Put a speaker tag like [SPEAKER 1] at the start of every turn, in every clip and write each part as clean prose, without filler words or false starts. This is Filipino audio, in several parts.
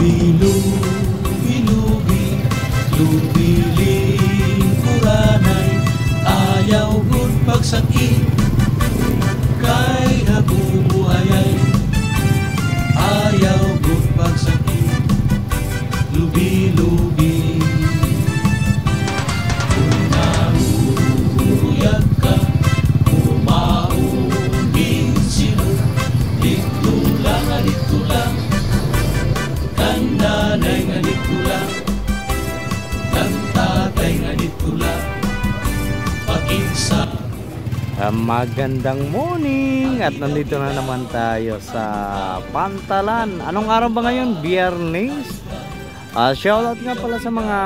[SPEAKER 1] Lubi-lubi, lubiling kuranay, ayaw gud pagsakit, kay nabubuhay, ayaw gud pagsakit. Lubi-lubi, kung nauyag ka, umauging sila, dito lang, kandanay nga dito lang, kantatay nga dito lang, pakinsa.
[SPEAKER 2] Magandang morning at nandito na naman tayo sa Pantalan. Anong araw ba ngayon? Biyernes. Shoutout nga pala sa mga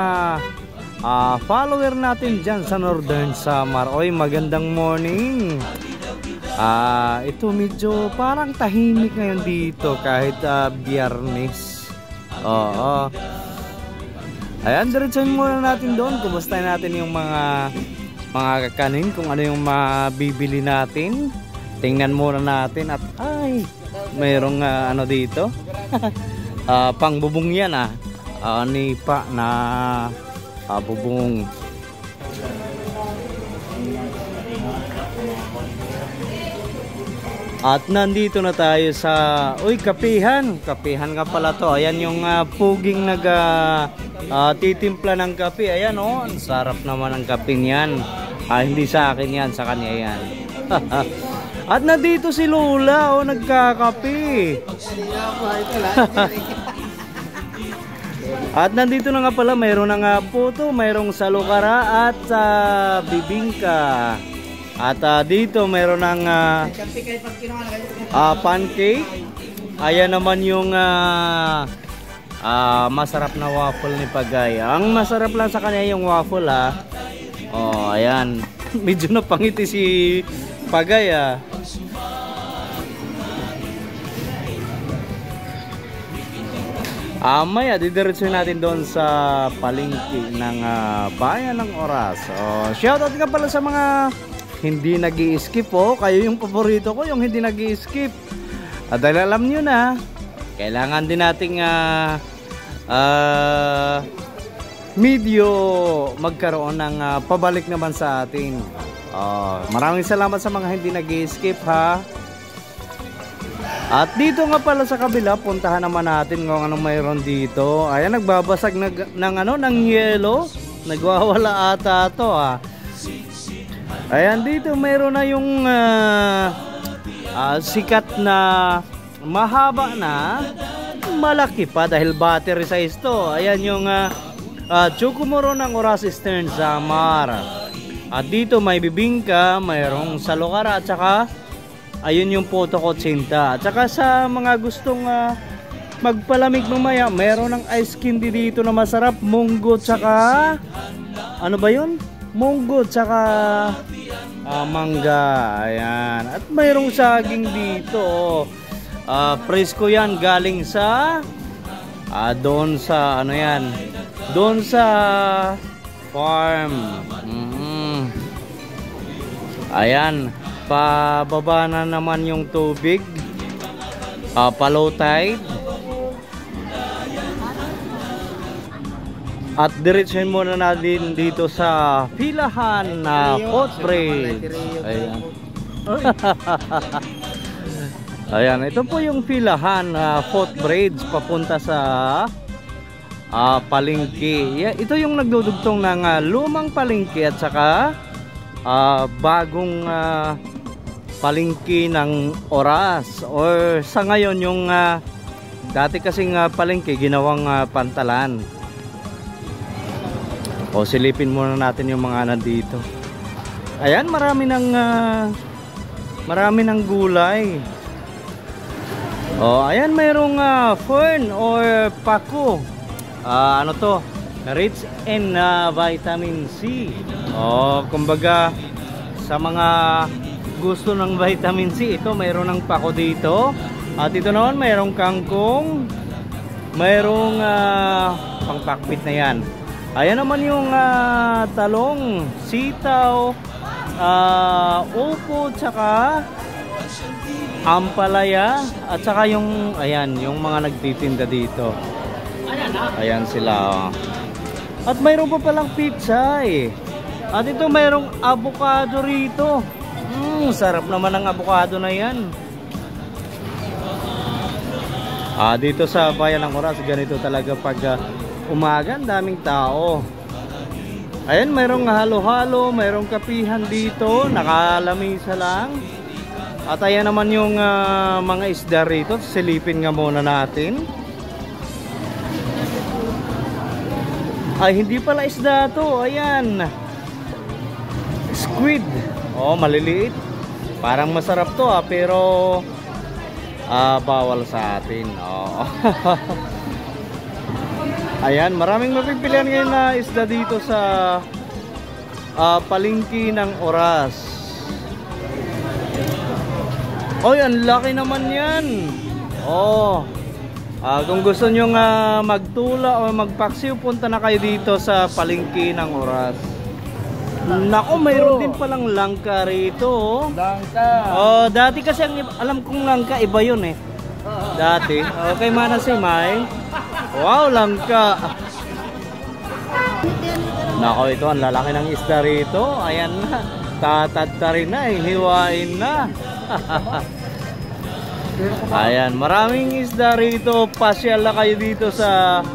[SPEAKER 2] follower natin dyan sa Northern Samar. Oy, magandang morning. Ito medyo parang tahimik ngayon dito kahit Biyernes. Oo. Ayan, diretsahin muna natin doon. Kumustahin natin yung mga kakanin, kung ano yung mabibili natin. Tingnan muna natin at ay, mayroong ano dito. Pangbubong yan nipa na bubong. At nandito na tayo sa kapihan nga pala to. Ayan yung puging titimpla ng kape. Ayan ang sarap naman ng kape niyan. Hindi sa akin yan, sa kanya yan. At nandito si Lola nagkakape. At nandito na nga pala, mayroon na nga puto, mayroong salukara at bibingka. At dito mayroon ng pancake. Ayan naman yung masarap na waffle ni Pagay. Ang masarap lang sa kanya yung waffle ayan. Medyo napangiti si Pagay Maya, didiretsuhin natin doon sa palengke ng Bayan ng Oras. Shoutout nga pala sa mga hindi nag-i-skip kayo yung paborito ko, yung hindi nag-i-skip. Dahil alam nyo na, kailangan din nating medyo magkaroon ng pabalik naman sa atin. Maraming salamat sa mga hindi nag-i-skip At dito nga pala sa kabila, puntahan naman natin kung anong mayroon dito. Ayan, nagbabasag ng yelo. Nagwawala ata to Ayan, dito mayroon na yung sikat na mahaba na, malaki pa dahil battery size to. Ayan yung Chokomoro ng Oras Eastern Samar. At dito may bibingka, mayroong salukara at saka ayun yung Puto Kutsinta. At saka sa mga gustong magpalamig mamaya, mayroon ng ice candy dito na masarap. Munggo tsaka ano ba yun? Munggo tsaka mangga. Ayan. At mayroong saging dito. Presko yan, galing sa doon sa ano yan, doon sa farm. Ayan, pababa na naman yung tubig, pa-low tide. At diretsuhin muna natin dito sa Pilahan na Footbridge. Ayan. Ayan, ito po yung Pilahan Footbridge papunta sa palengke. Ito yung nagdudugtong ng lumang palengke at saka bagong palengke ng Oras, or sa ngayon yung dati kasing palengke ginawang Pantalan. Silipin muna natin yung mga nandito. Ayan, marami ng gulay. Ayan, mayroong fern or pako. Ano to? Rich in vitamin C. Kumbaga sa mga gusto ng vitamin C, ito mayroon ng pako dito. At ito naman mayroong kangkong, mayroong pangpakpit na yan. Ayan naman yung talong, sitaw, upo, tsaka ampalaya, at saka yung ayan, yung mga nagtitinda dito. Ayan sila. At mayroon pa palang pizza eh. At ito mayroong avocado rito. Sarap naman ang avocado na yan. Dito sa Bayan ng Oras, ganito talaga pag umaga, daming tao. Ayan, mayroong halo-halo, mayroong kapihan dito, nakalamisa lang. At ayan naman yung mga isda rito. Silipin nga muna natin. Ay, hindi pala isda to. Ayan, squid. Oh, maliliit. Parang masarap to pero bawal sa atin. Oh. Ayan, maraming mapipilian ngayon na isda dito sa palengke ng Oras. Oy, ang laki naman yan. Oh. Kung gusto nyo magtula o magpaksiw, punta na kayo dito sa palengke ng Oras. Nako, mayroon din palang langka rito.
[SPEAKER 3] Langka.
[SPEAKER 2] Oh, dati kasi alam kong langka, iba yun eh. Dati. Okay, mana si May. Wow, langka. Nako, ito ang lalaki ng isda rito. Ayan na. Tatadtarin na, hiwain na. Ayan, maraming isda rito. Pasyal na kayo dito sa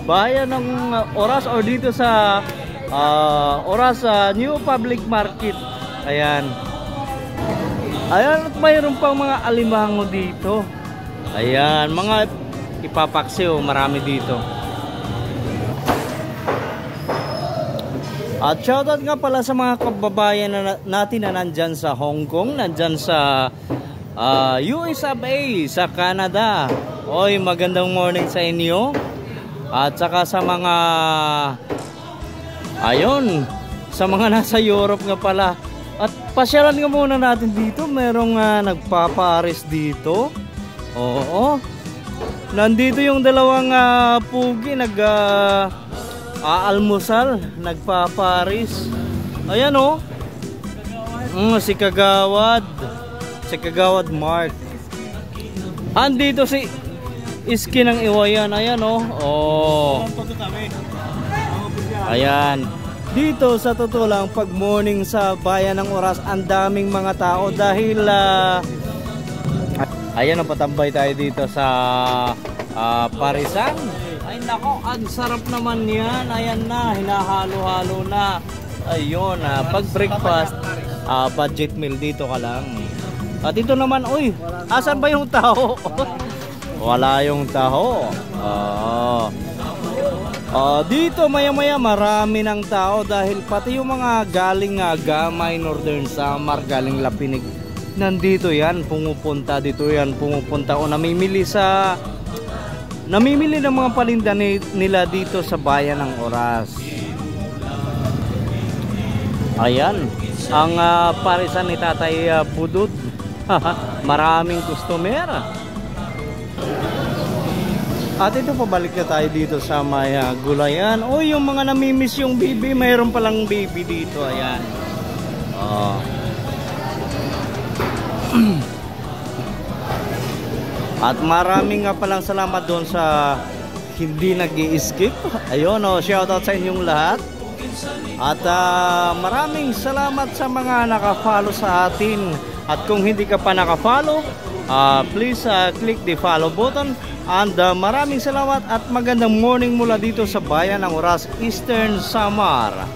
[SPEAKER 2] Bayan ng Oras or dito sa Oras New Public Market. Ayan. Ayan, at mayroon pang mga alimango dito. Ayan, mga ipapaksiw, marami dito. At shoutout nga pala sa mga kababayan natin na nandyan sa Hong Kong, nandyan sa USA, sa Canada. Oy, magandang morning sa inyo. At saka sa mga sa mga nasa Europe nga pala. At pasyalan nga muna natin dito. Merong nagpapares dito. Oo. Nandito yung dalawang pugi almusal, nagpapares. Ayan oh. Si Kagawad. Si Kagawad Mark. Andito si Iski ng Iwayan. Ayan oh. Oh. Ayan. Dito sa totoo lang, pag morning sa Bayan ng Oras, ang daming mga tao dahil ayan, patambay tayo dito sa parisan. Ay nako, ang sarap naman yan. Ayan na, hinahalo-halo na. Ayun, pag breakfast, budget meal dito ka lang. At ito naman, uy, asan ba yung taho? Wala yung taho. Dito maya-maya marami ng tao dahil pati yung mga galing Gamay, Northern Samar, galing Lapinig, nandito yan, pumupunta o namimili ng mga palinda nila dito sa Bayan ng Oras. Ayan, ang parisan ni Tatay Budut. Maraming customer. At ito, pabalik na tayo dito sa may gulayan. O, yung mga namimiss yung baby, mayroon palang baby dito. Ayan. At maraming nga palang salamat doon sa hindi nag-i-skip. Ayun, shoutout sa inyong lahat. At maraming salamat sa mga naka-follow sa atin. At kung hindi ka pa naka-follow, please click the follow button. And maraming salamat at magandang morning mula dito sa Bayan ng Oras, Eastern Samar.